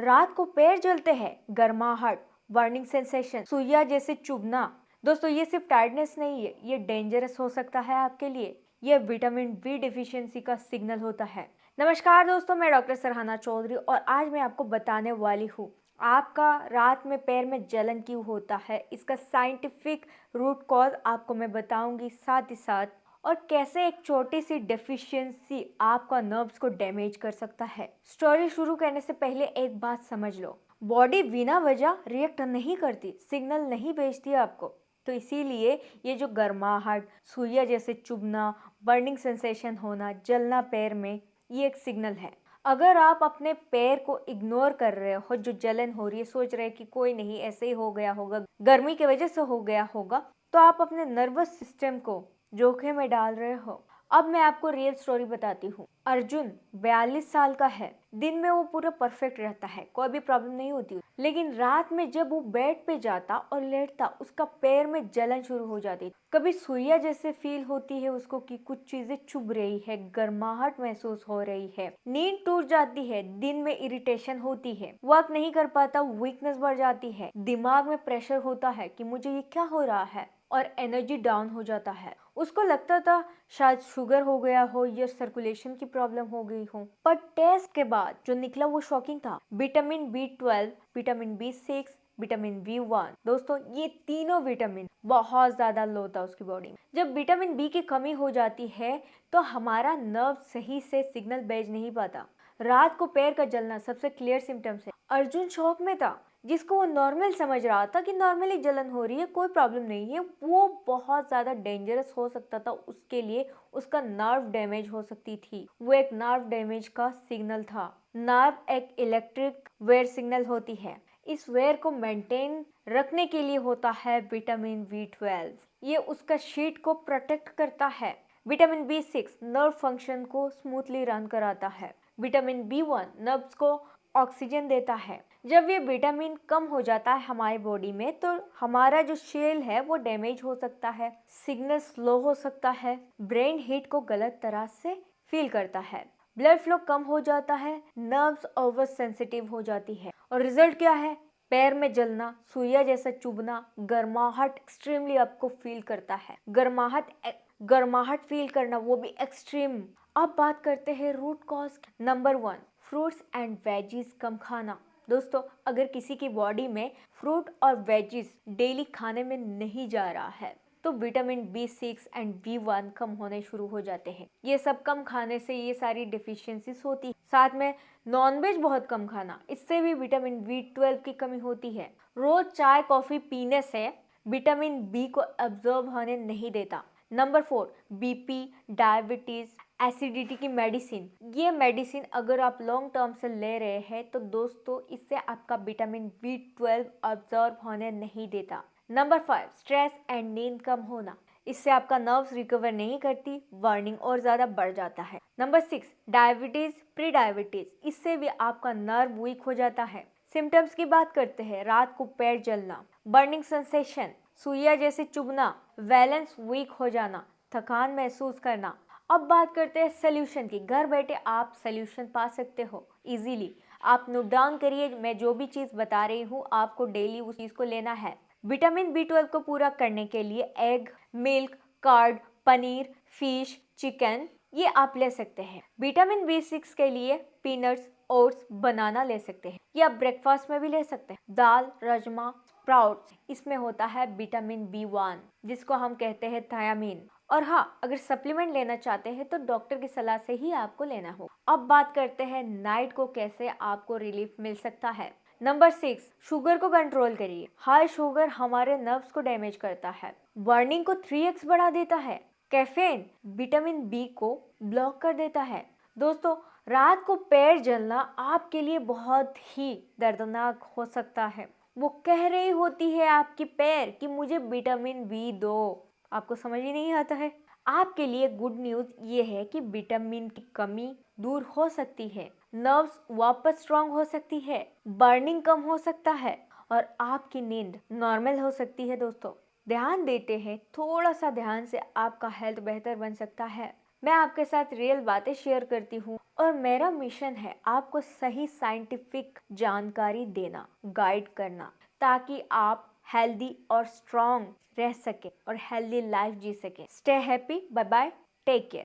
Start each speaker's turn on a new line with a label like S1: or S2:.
S1: रात को पैर जलते हैं, गर्माहट, बर्निंग सेंसेशन, सुइया जैसे चुभना। दोस्तों ये सिर्फ टायर्डनेस नहीं है, ये डेंजरस हो सकता है आपके लिए। ये विटामिन बी डिफिशियंसी का सिग्नल होता है। नमस्कार दोस्तों, मैं डॉक्टर सरहाना चौधरी और आज मैं आपको बताने वाली हूँ आपका रात में पैर में जलन क्यों होता है, इसका साइंटिफिक रूट कॉज आपको मैं बताऊंगी, साथ ही साथ और कैसे एक छोटी सी डेफिशिएंसी आपका नर्व्स को डैमेज कर सकता है। स्टोरी शुरू करने से पहले एक बात समझ लो, बॉडी बिना वजह रिएक्ट नहीं करती, सिग्नल नहीं भेजती आपको। तो इसीलिए ये जो गर्माहट, सुइया जैसे चुभना, बर्निंग सेंसेशन होना, जलना पैर में, ये एक सिग्नल है। अगर आप अपने पैर को इग्नोर कर रहे हो, जो जलन हो रही है, सोच रहे हैं कि कोई नहीं, ऐसे ही हो गया होगा, गर्मी की वजह से हो गया होगा, तो आप अपने नर्वस सिस्टम को जोखिम में डाल रहे हो। अब मैं आपको रियल स्टोरी बताती हूँ। अर्जुन 42 साल का है। दिन में वो पूरा परफेक्ट रहता है, कोई भी प्रॉब्लम नहीं होती, लेकिन रात में जब वो बेड पे जाता और लेटता, उसका पैर में जलन शुरू हो जाती। कभी सुइया जैसे फील होती है उसको कि कुछ चीजें चुभ रही है, गर्माहट महसूस हो रही है, नींद टूट जाती है, दिन में इरिटेशन होती है, वर्क नहीं कर पाता, वीकनेस बढ़ जाती है, दिमाग में प्रेशर होता है कि मुझे ये क्या हो रहा है, और एनर्जी डाउन हो जाता है। उसको लगता था शायद शुगर हो गया हो या सर्कुलेशन की प्रॉब्लम हो गई हो, पर टेस्ट के बाद जो निकला वो शॉकिंग था। Vitamin B12, vitamin B6, vitamin B1, दोस्तों ये तीनों विटामिन बहुत ज्यादा लो था उसकी बॉडी में। जब विटामिन बी की कमी हो जाती है तो हमारा नर्व सही से सिग्नल भेज नहीं पाता। रात को पैर का जलना सबसे क्लियर सिम्टम्स है। अर्जुन शॉक में था, जिसको वो नॉर्मल समझ रहा था कि नॉर्मली जलन हो रही है, कोई प्रॉब्लम नहीं है, वो बहुत ज़्यादा डेंजरस हो सकता था उसके लिए। उसका नर्व डैमेज हो सकती थी, वो एक नर्व डैमेज का सिग्नल था। नर्व एक इलेक्ट्रिक वेव सिग्नल होती है, इस वेव को मेंटेन रखने के लिए होता है विटामिन B12। ये उसका शीट को प्रोटेक्ट करता है। विटामिन B6 नर्व फंक्शन को स्मूथली रन कराता है। विटामिन B1 नर्व्स को ऑक्सीजन देता है। जब ये विटामिन कम हो जाता है हमारी बॉडी में तो हमारा जो सेल है वो डैमेज हो सकता है, सिग्नल स्लो हो सकता है, ब्रेन हीट को गलत तरह से फील करता है, ब्लड फ्लो कम हो जाता है, नर्व्स ओवर सेंसिटिव हो जाती है, और रिजल्ट क्या है? पैर में जलना, सुइया जैसा चुभना, गर्माहट एक्सट्रीमली आपको फील करता है। गर्माहट फील करना, वो भी एक्सट्रीम। अब बात करते हैं root cause. Number 1, fruits and veggies कम खाना। दोस्तों अगर किसी की बॉडी में फ्रूट और वेजीज डेली खाने में नहीं जा रहा है तो विटामिन B6 एंड B1 कम होने शुरू हो जाते हैं। ये सब कम खाने से ये सारी डिफिशियंसीज होती है। साथ में नॉनवेज बहुत कम खाना, इससे भी विटामिन B12 की कमी होती है। रोज चाय कॉफी पीने से विटामिन बी को एब्जॉर्ब होने नहीं देता। नंबर 4, BP, डायबिटीज, एसिडिटी की मेडिसिन। ये मेडिसिन अगर आप लॉन्ग टर्म से ले रहे हैं तो दोस्तों इससे आपका विटामिन B12 अब्जॉर्ब होने नहीं देता। नंबर 5, स्ट्रेस एंड नींद कम होना। इससे आपका नर्व्स रिकवर नहीं करती, वार्निंग और ज्यादा बढ़ जाता है। Number 6, diabetes, pre diabetes. इससे भी आपका नर्व वीक हो जाता है। सिम्टम्स की बात करते हैं। रात को पैर जलना, बर्निंग सेंसेशन, सुइया जैसे चुभना, बैलेंस वीक हो जाना, थकान महसूस करना। अब बात करते हैं सोल्यूशन की। घर बैठे आप सोल्यूशन पा सकते हो इजीली। आप नोट डाउन करिए, मैं जो भी चीज़ बता रही हूँ आपको डेली उस चीज़ को लेना है। विटामिन B12 को पूरा करने के लिए egg, milk, curd, paneer, fish, chicken ये आप ले सकते हैं। विटामिन B6 के लिए पीनट्स, ओट्स, बनाना ले सकते हैं। ये आप ब्रेकफास्ट में भी ले सकते हैं। दाल, राजमा, स्प्राउट्स, इसमें होता है विटामिन B1 जिसको हम कहते हैं थायामीन। और हाँ, अगर सप्लीमेंट लेना चाहते हैं तो डॉक्टर की सलाह से ही आपको लेना हो। अब बात करते हैं नाइट को कैसे आपको रिलीफ मिल सकता है। नंबर 6, शुगर को कंट्रोल करिए। हाई शुगर हमारे नर्व्स को डैमेज करता है, बर्निंग को 3x बढ़ा देता है। कैफीन विटामिन बी को ब्लॉक कर देता है। दोस्तों रात को पैर जलना आपके लिए बहुत ही दर्दनाक हो सकता है। वो कह रही होती है आपकी पैर कि मुझे विटामिन बी दो, आपको समझ ही नहीं आता है। आपके लिए गुड न्यूज ये है कि विटामिन की कमी दूर हो सकती है, नर्व्स वापस स्ट्रांग हो सकती है, बर्निंग कम हो सकता है और आपकी नींद नॉर्मल हो सकती है। दोस्तों ध्यान देते हैं, थोड़ा सा ध्यान से आपका हेल्थ बेहतर बन सकता है। मैं आपके साथ रियल बातें शेयर करती हूँ और मेरा मिशन है आपको सही साइंटिफिक जानकारी देना, गाइड करना, ताकि आप हेल्दी और स्ट्रॉन्ग रह सके और हेल्दी लाइफ जी सके। Stay happy, bye bye, take care.